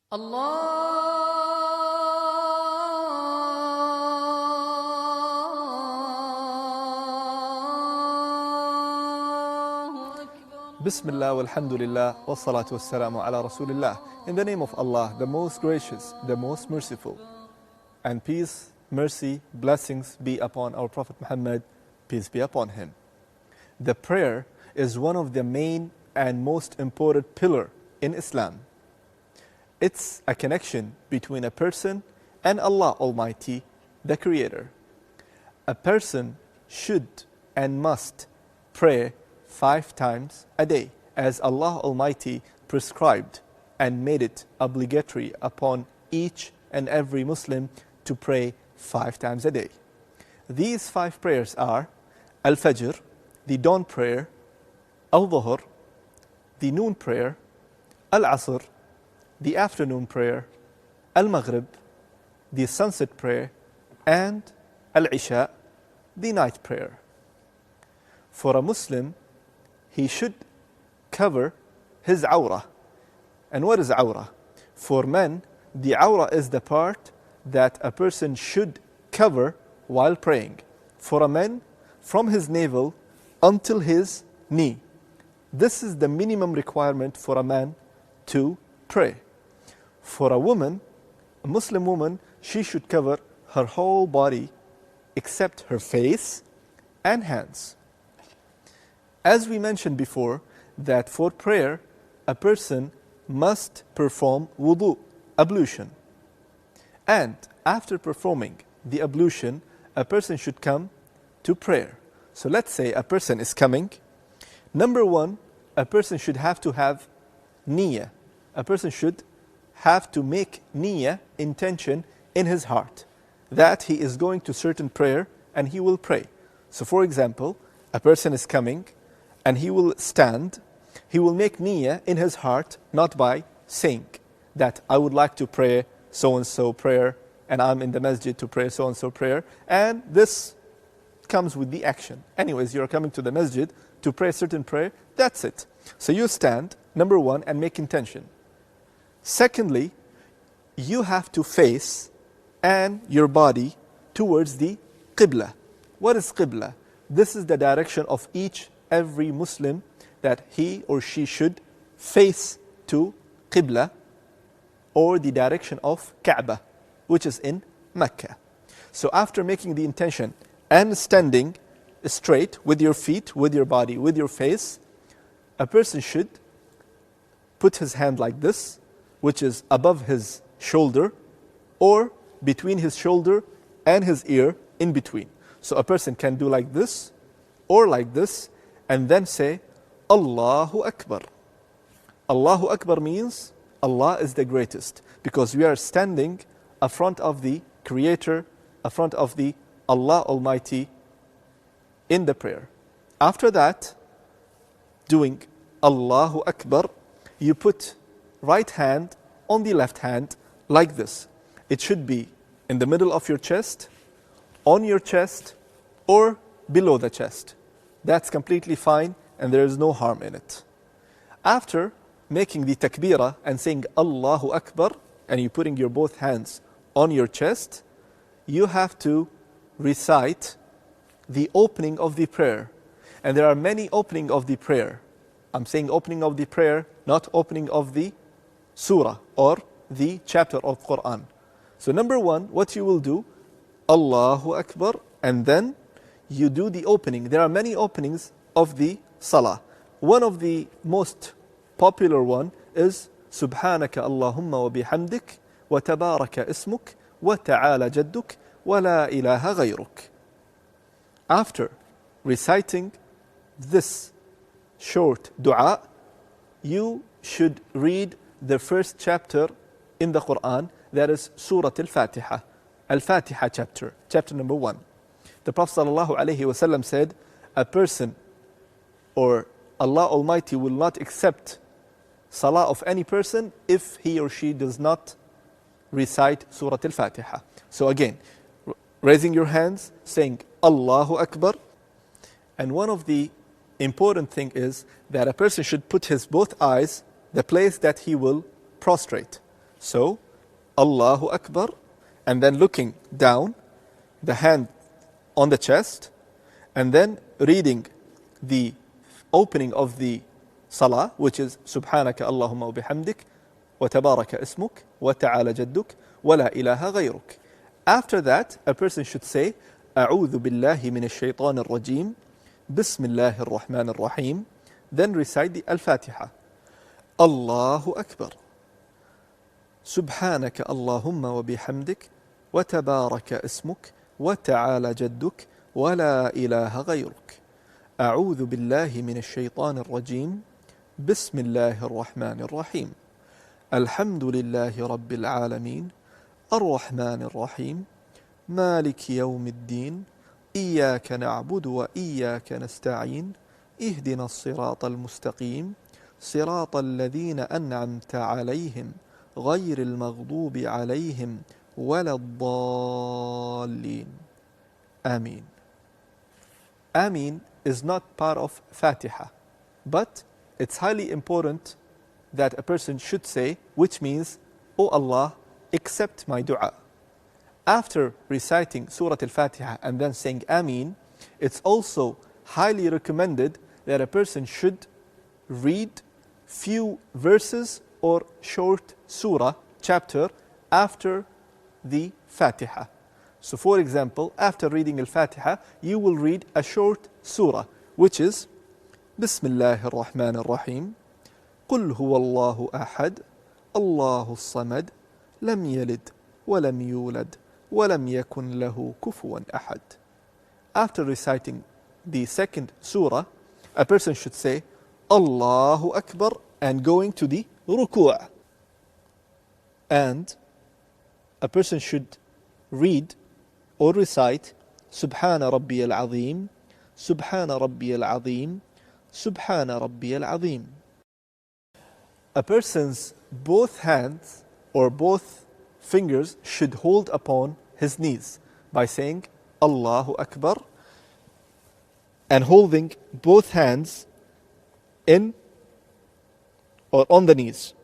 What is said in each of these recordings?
الله أكبر. Bismillah walhamdulillah wassalatu wassalamu ala rasulillah. In the name of Allah, the most gracious, the most merciful. And peace, mercy, blessings be upon our Prophet Muhammad, peace be upon him. The prayer is one of the main and most important pillar in Islam. It's a connection between a person and Allah Almighty, the Creator. A person should and must pray 5 times a day, as Allah Almighty prescribed and made it obligatory upon each and every Muslim to pray 5 times a day. These 5 prayers are Al-Fajr, the dawn prayer, Al-Dhuhr, the noon prayer, Al-Asr, the afternoon prayer, Al-Maghrib, the sunset prayer, and Al-Isha, the night prayer. For a Muslim, he should cover his awrah. And what is awrah? For men, the awrah is the part that a person should cover while praying. For a man, from his navel until his knee. This is the minimum requirement for a man to pray. For a woman, a Muslim woman, she should cover her whole body except her face and hands. As we mentioned before, that for prayer, a person must perform wudu, ablution. And after performing the ablution, a person should come to prayer. So let's say a person is coming. Number 1, a person should have to have niyyah. A person should have to make niyyah, intention, in his heart, that he is going to certain prayer and he will pray. So for example, a person is coming and he will stand, he will make niyyah in his heart, not by saying that I would like to pray so-and-so prayer and I'm in the masjid to pray so-and-so prayer, and this comes with the action. Anyways, you're coming to the masjid to pray a certain prayer, that's it. So you stand, number 1, and make intention. Secondly, you have to face and your body towards the Qibla. What is Qibla? This is the direction of every Muslim that he or she should face to Qibla, or the direction of Kaaba, which is in Mecca. So after making the intention and standing straight with your feet, with your body, with your face, a person should put his hand like this, which is above his shoulder or between his shoulder and his ear, in between. So a person can do like this or like this and then say Allahu Akbar. Allahu Akbar means Allah is the greatest, because we are standing in front of the Creator, in front of the Allah Almighty in the prayer. After that, doing Allahu Akbar, you put right hand on the left hand like this. It should be in the middle of your chest, on your chest, or below the chest. That's completely fine and there is no harm in it. After making the takbirah and saying Allahu Akbar, and you putting your both hands on your chest, you have to recite the opening of the prayer. And there are many opening of the prayer. I'm saying opening of the prayer, not opening of the surah or the chapter of Quran. So number 1, what you will do, Allahu Akbar, and then you do the opening. There are many openings of the salah. One of the most popular one is Subhanaka Allahumma wa bihamdik wa tabaraka ismuk wa ta'ala jadduk wa la ilaha ghayruk. After reciting this short dua, you should read the first chapter in the Quran, that is Surah Al-Fatiha. Al-Fatiha chapter number 1. The Prophet ﷺ said, a person or Allah Almighty will not accept salah of any person if he or she does not recite Surah Al-Fatiha. So again, raising your hands, saying Allahu Akbar. And one of the important thing is that a person should put his both eyes the place that he will prostrate. So, Allahu Akbar, and then looking down, the hand on the chest, and then reading the opening of the salah, which is Subhanaka Allahumma wa bihamdik, wa tabaraka ismuk, wa ta'ala jadduk, wa la ilaha ghayruk. After that, a person should say, A'udhu billahi min ash-shaytan ar-rajim, Bismillahir Rahmanir Rahim, then recite the Al-Fatiha. Allahu Akbar. Subhanaka Allahumma wa bihamdik, wa tabaraka ismuk, wa ta'ala jadduk, wa la ilaha ghayruk. أعوذ بالله من الشيطان الرجيم بسم الله الرحمن الرحيم الحمد لله رب العالمين الرحمن الرحيم مالك يوم الدين إياك نعبد وإياك نستعين اهدنا الصراط المستقيم صراط الذين أنعمت عليهم غير المغضوب عليهم ولا الضالين آمين. Ameen is not part of Fatiha, but it's highly important that a person should say, which means, O Allah, accept my dua. After reciting Surah Al-Fatiha and then saying Ameen, it's also highly recommended that a person should read few verses or short surah, chapter, after the Fatiha. So for example, after reading Al-Fatiha, you will read a short surah, which is Bismillahir Rahmanir Rahim, Qul huwallahu ahad, Allahu samad, lam yalid, wa lam yulad, wa lam yakun lahu kufuwan ahad. After reciting the second surah, a person should say Allahu Akbar and going to the ruku'. And a person should read or recite Subhana Rabbiyal Azim, Subhana Rabbiyal Azim, Subhana Rabbiyal Azim. A person's both hands or both fingers should hold upon his knees by saying Allahu Akbar and holding both hands in or on the knees.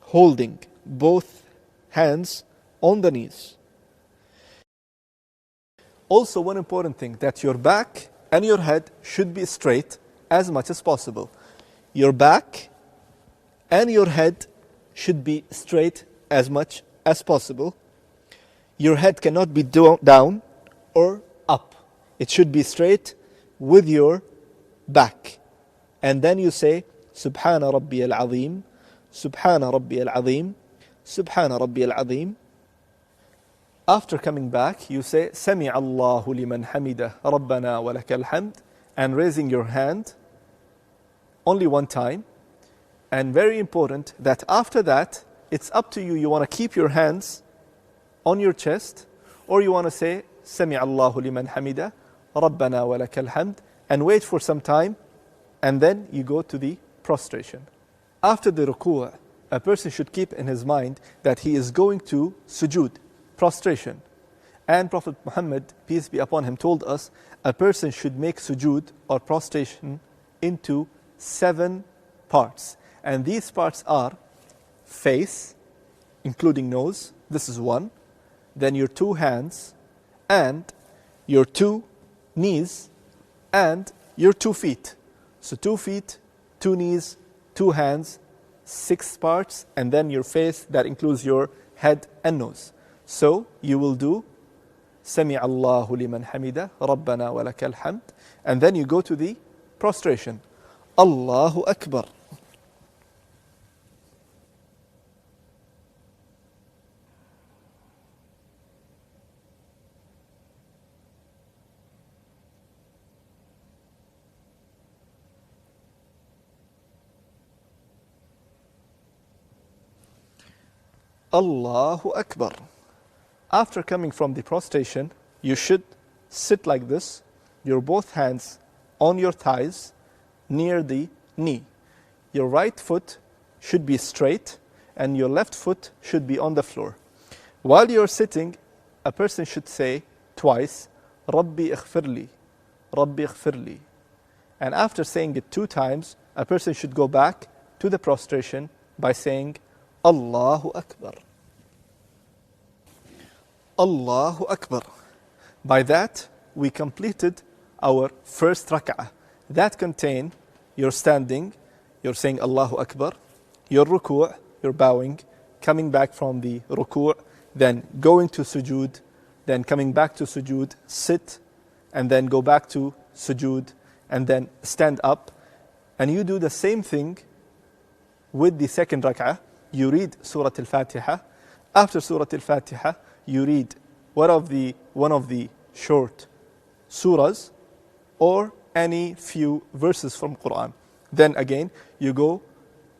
Holding both hands on the knees. Also, one important thing, that your back and your head should be straight as much as possible. Your back and your head should be straight as much as possible. Your head cannot be down or up. It should be straight with your back. And then you say, Subhana Rabbiyal Azim, Subhana Rabbiyal Azim, Subhana Rabbiyal Azim. After coming back, you say, Sami Allahu liman hamidah, Rabbana wa lakal hamd, and raising your hand only one time. And very important that after that, it's up to you. You want to keep your hands on your chest, or you want to say, Sami Allahu liman hamidah, Rabbana wa lakal hamd, and wait for some time, and then you go to the prostration. After the ruku', a person should keep in his mind that he is going to sujood, prostration. And Prophet Muhammad, peace be upon him, told us a person should make sujood or prostration into 7 parts. And these parts are face, including nose, this is 1, then your 2 hands, and your 2 knees, and your 2 feet. So 2 feet, 2 knees, 2 hands, 6 parts, and then your face, that includes your head and nose. So you will do Sami Allahu liman hamida, Rabbana wa lakal hamd, and then you go to the prostration. Allahu Akbar. Allahu Akbar. After coming from the prostration, you should sit like this, your both hands on your thighs near the knee. Your right foot should be straight and your left foot should be on the floor. While you're sitting, a person should say twice, Rabbi ighfirli, Rabbi ighfirli. And after saying it 2 times, a person should go back to the prostration by saying Allahu Akbar. Allahu Akbar. By that, we completed our first rak'ah. That contained your standing, you're saying Allahu Akbar, your ruku', you're bowing, coming back from the ruku', then going to sujood, then coming back to sujood, sit, and then go back to sujood, and then stand up. And you do the same thing with the second rak'ah. You read Surah Al-Fatiha. After Surah Al-Fatiha, you read one of the short surahs or any few verses from Quran. Then again, you go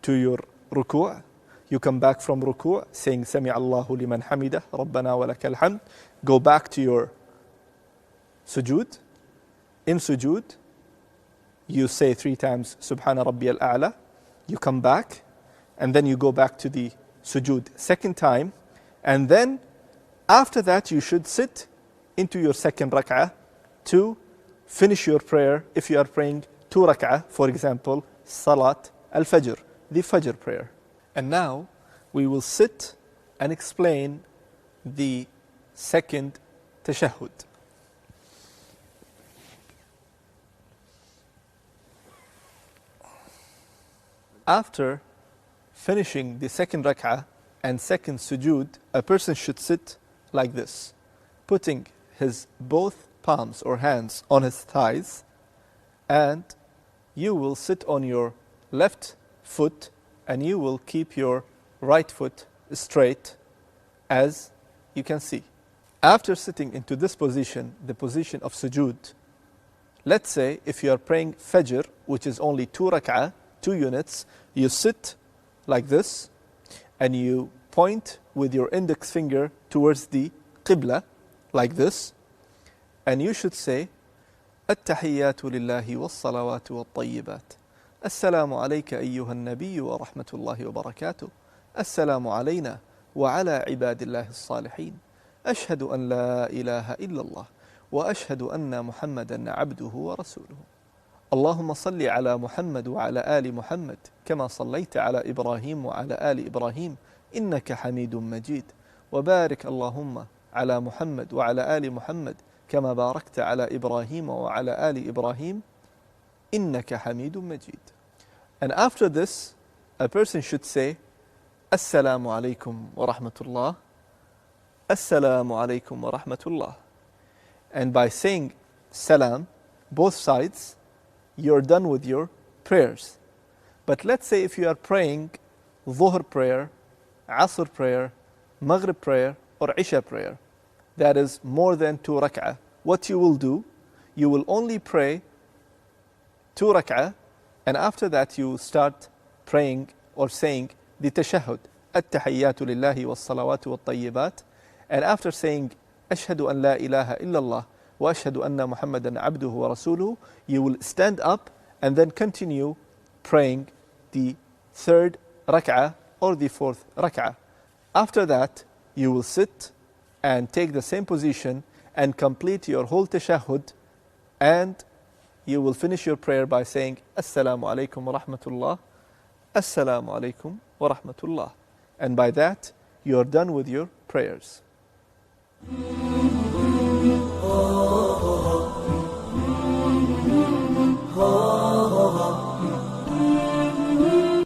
to your ruku'. You come back from ruku', saying Sami Allahu liman hamidah, Rabbana wa lakal hamd. Go back to your sujood. In sujood, you say 3 times Subhana Rabbi al-A'la. You come back, and then you go back to the sujood second time. And then, after that, you should sit into your second rak'ah to finish your prayer. If you are praying 2 rak'ah, for example, Salat al-Fajr, the Fajr prayer. And now, we will sit and explain the second tashahhud. After finishing the second rak'ah and second sujood, a person should sit like this, putting his both palms or hands on his thighs, and you will sit on your left foot and you will keep your right foot straight, as you can see. After sitting into this position, the position of sujood, let's say if you are praying Fajr, which is only 2 rak'ah, 2 units, you sit like this and you point with your index finger towards the Qibla, like this, and you should say التحيات لله والصلوات والطيبات السلام عليك أيها النبي ورحمة الله وبركاته السلام علينا وعلى عباد الله الصالحين أشهد أن لا إله إلا الله وأشهد أن محمدا عبده ورسوله اللهم صل على محمد وعلى آل محمد كما صليت على إبراهيم وعلى آل إبراهيم إنك حميد مجيد وبارك اللهم على محمد وعلى آل محمد كما باركت على إبراهيم وعلى آل إبراهيم إنك حميد مجيد. And after this, a person should say Assalamu alaikum wa rahmatullah, Assalamu alaikum wa rahmatullah. And by saying salam, both sides, you're done with your prayers. But let's say if you are praying Dhuhr prayer, Asr prayer, Maghrib prayer, or Isha prayer, that is more than 2 rak'ah, what you will do, you will only pray 2 rak'ah, and after that you start praying or saying the tashahhud, التحيات لله والصلوات والطيبات, and after saying أشهد أن لا إله إلا الله وأشهد أن محمدا عبده ورسوله, you will stand up and then continue praying the 3rd rak'ah or the 4th rak'ah. After that, you will sit and take the same position and complete your whole tashahhud, and you will finish your prayer by saying Assalamu alaikum wa rahmatullah, Assalamu alaikum wa rahmatullah. And by that, you are done with your prayers.